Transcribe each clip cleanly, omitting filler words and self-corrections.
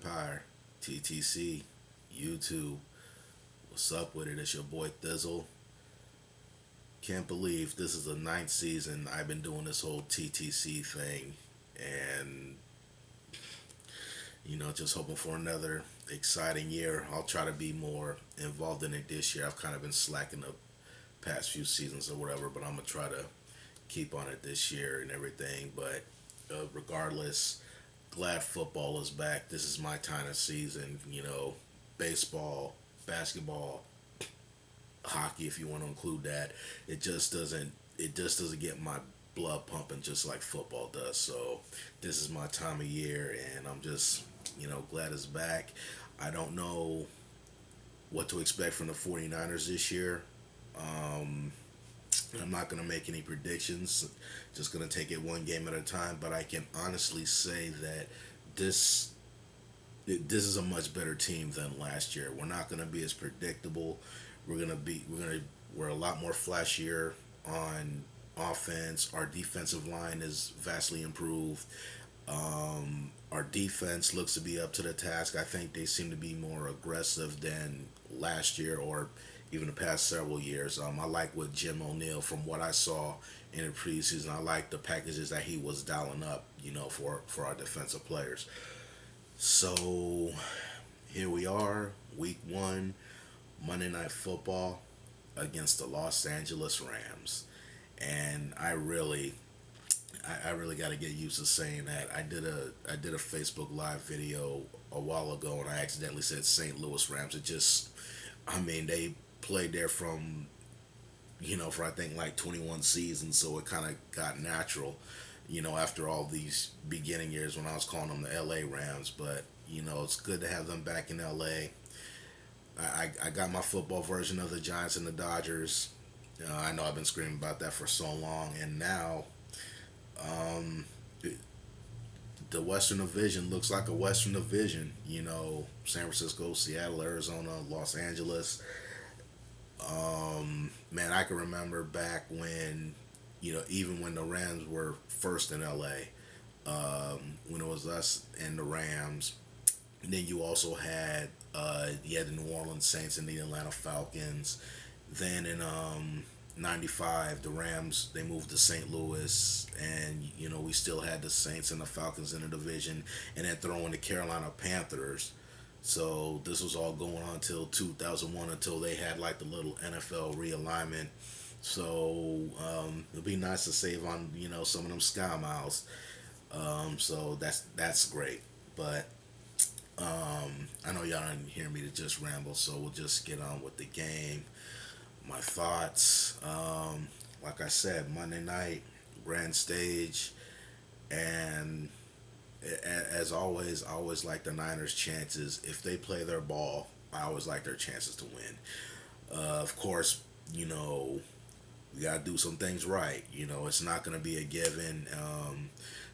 Empire, TTC, YouTube. What's up with it? It's your boy Thizzle. Can't believe this is the ninth season I've been doing this whole TTC thing, and just hoping for another exciting year. I'll try to be more involved in it this year. I've kind of been slacking the past few seasons or whatever, but I'm gonna try to keep on it this year and everything. But regardless, glad football is back. This is my kind of season. Baseball, basketball, hockey, if you want to include that. It just doesn't. It just doesn't get my blood pumping just like football does. So this is my time of year, and I'm just glad it's back. I don't know what to expect from the 49ers this year. Um, I'm not going to make any predictions. Just going to take it one game at a time. But I can honestly say that this this is a much better team than last year. We're not going to be as predictable. We're a lot more flashier on offense. Our defensive line is vastly improved. Our defense looks to be up to the task. I think they seem to be more aggressive than last year or even the past several years. I like what Jim O'Neil, from what I saw in the preseason, I like the packages that he was dialing up, for our defensive players. So here we are, week one, Monday Night Football against the Los Angeles Rams. And I really got to get used to saying that. I did a Facebook Live video a while ago, and I accidentally said St. Louis Rams. They played there from for I think like 21 seasons, so it kind of got natural. After all these beginning years when I was calling them the L.A. Rams, but it's good to have them back in L.A. I got my football version of the Giants and the Dodgers. I know I've been screaming about that for so long, and now um, the Western Division looks like a Western Division. San Francisco, Seattle, Arizona, Los Angeles. Man, I can remember back when, even when the Rams were first in LA, when it was us and the Rams. And then you had the New Orleans Saints and the Atlanta Falcons. Then in '95, the Rams they moved to St. Louis, and we still had the Saints and the Falcons in the division, and then throw in the Carolina Panthers. So this was all going on until 2001, until they had like the little NFL realignment. So it'd be nice to save on some of them sky miles. So that's great. But I know y'all didn't hear me to just ramble, so we'll just get on with the game. My thoughts. Like I said, Monday night, grand stage, and as always, I always like the Niners' chances. If they play their ball, I always like their chances to win. Of course, we got to do some things right. It's not going to be a given.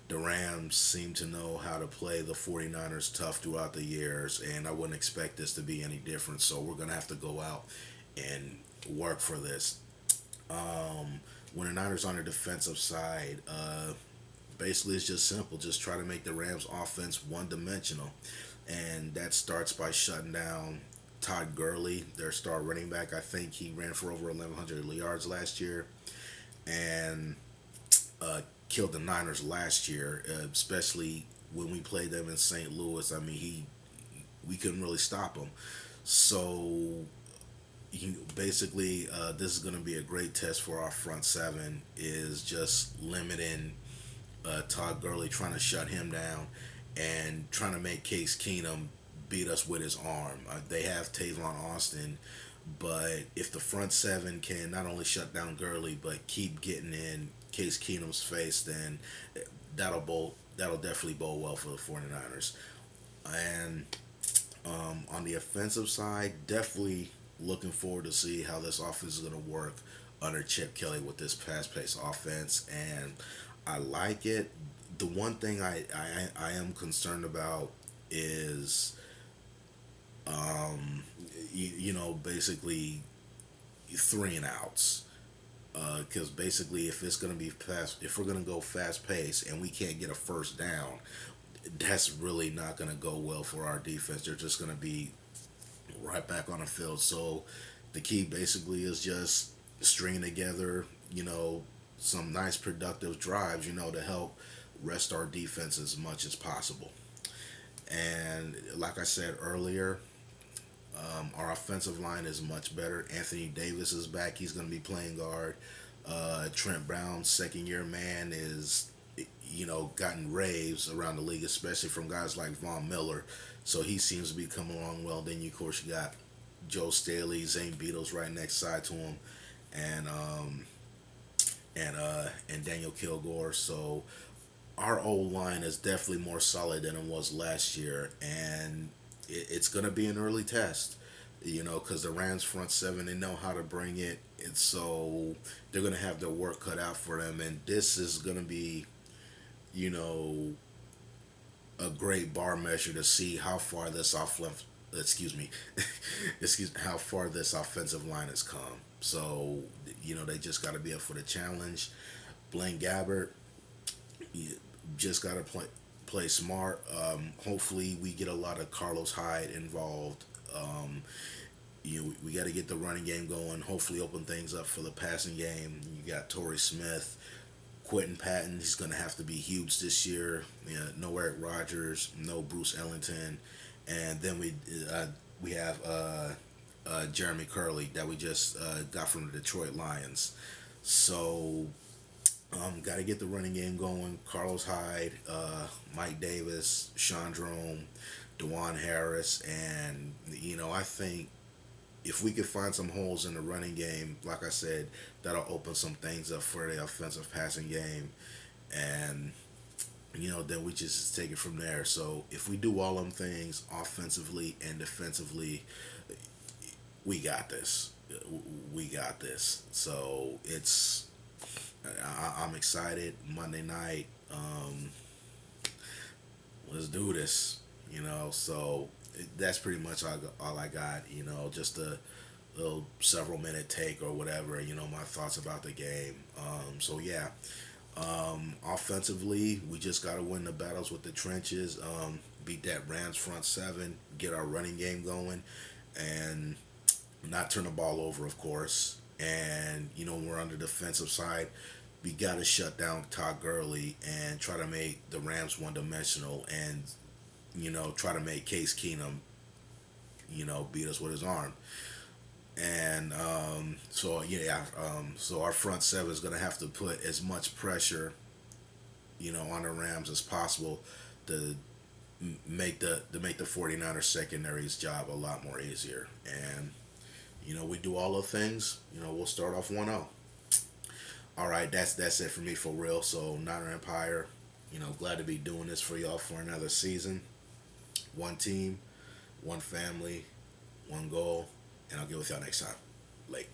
The Rams seem to know how to play the 49ers tough throughout the years, and I wouldn't expect this to be any different. So we're going to have to go out and work for this. When the Niners on the defensive side, basically it's just simple. Just try to make the Rams offense one dimensional. And that starts by shutting down Todd Gurley, their star running back. I think he ran for over 1,100 yards last year, and uh, killed the Niners last year, especially when we played them in St. Louis. We couldn't really stop him. So basically, this is going to be a great test for our front seven. Is just limiting Todd Gurley, trying to shut him down, and trying to make Case Keenum beat us with his arm. They have Tavon Austin, but if the front seven can not only shut down Gurley but keep getting in Case Keenum's face, then that'll definitely bode well for the 49ers. And on the offensive side, definitely looking forward to see how this offense is going to work under Chip Kelly with this fast-paced offense, and I like it. The one thing I am concerned about is, basically three and outs. Because basically, if it's gonna be fast, if we're gonna go fast pace and we can't get a first down, that's really not going to go well for our defense. They're just going to be right back on the field. So the key basically is just stringing together, some nice productive drives, to help rest our defense as much as possible. And like I said earlier, our offensive line is much better. Anthony Davis is back. He's going to be playing guard. Trent Brown, second year man, is gotten raves around the league, especially from guys like Von Miller. So he seems to be coming along well. Then of course you got Joe Staley, Zane Beatles right next side to him, and and Daniel Kilgore. So our old line is definitely more solid than it was last year, and it's going to be an early test. Because the Rams front seven, they know how to bring it, and so they're going to have their work cut out for them. And this is going to be, you know, a great bar measure to see how far this excuse me, how far this offensive line has come. So they just got to be up for the challenge. Blaine Gabbert, you just got to play smart. Hopefully, we get a lot of Carlos Hyde involved. We got to get the running game going. Hopefully, open things up for the passing game. You got Torrey Smith, Quentin Patton. He's going to have to be huge this year. No Eric Rogers, no Bruce Ellington, and then we have Jeremy Curley that we just got from the Detroit Lions. So got to get the running game going. Carlos Hyde, Mike Davis, Sean Drome, Dewan Harris, and I think if we could find some holes in the running game, like I said, that'll open some things up for the offensive passing game, and then we just take it from there. So if we do all them things offensively and defensively, we got this. We got this. So I'm excited. Monday night, let's do this. So that's pretty much all I got. Just a little several minute take or whatever. My thoughts about the game. So yeah, offensively, we just got to win the battles with the trenches. Beat that Rams front seven. Get our running game going, and not turn the ball over, of course. And when we're on the defensive side, we got to shut down Todd Gurley and try to make the Rams one dimensional, and try to make Case Keenum, beat us with his arm. And so yeah, so our front seven is gonna have to put as much pressure, on the Rams as possible to make the 49ers secondary's job a lot more easier. And we do all the things. We'll start off 1-0. All right, that's it for me for real. So Niner Empire, glad to be doing this for y'all for another season. One team, one family, one goal, and I'll get with y'all next time. Late.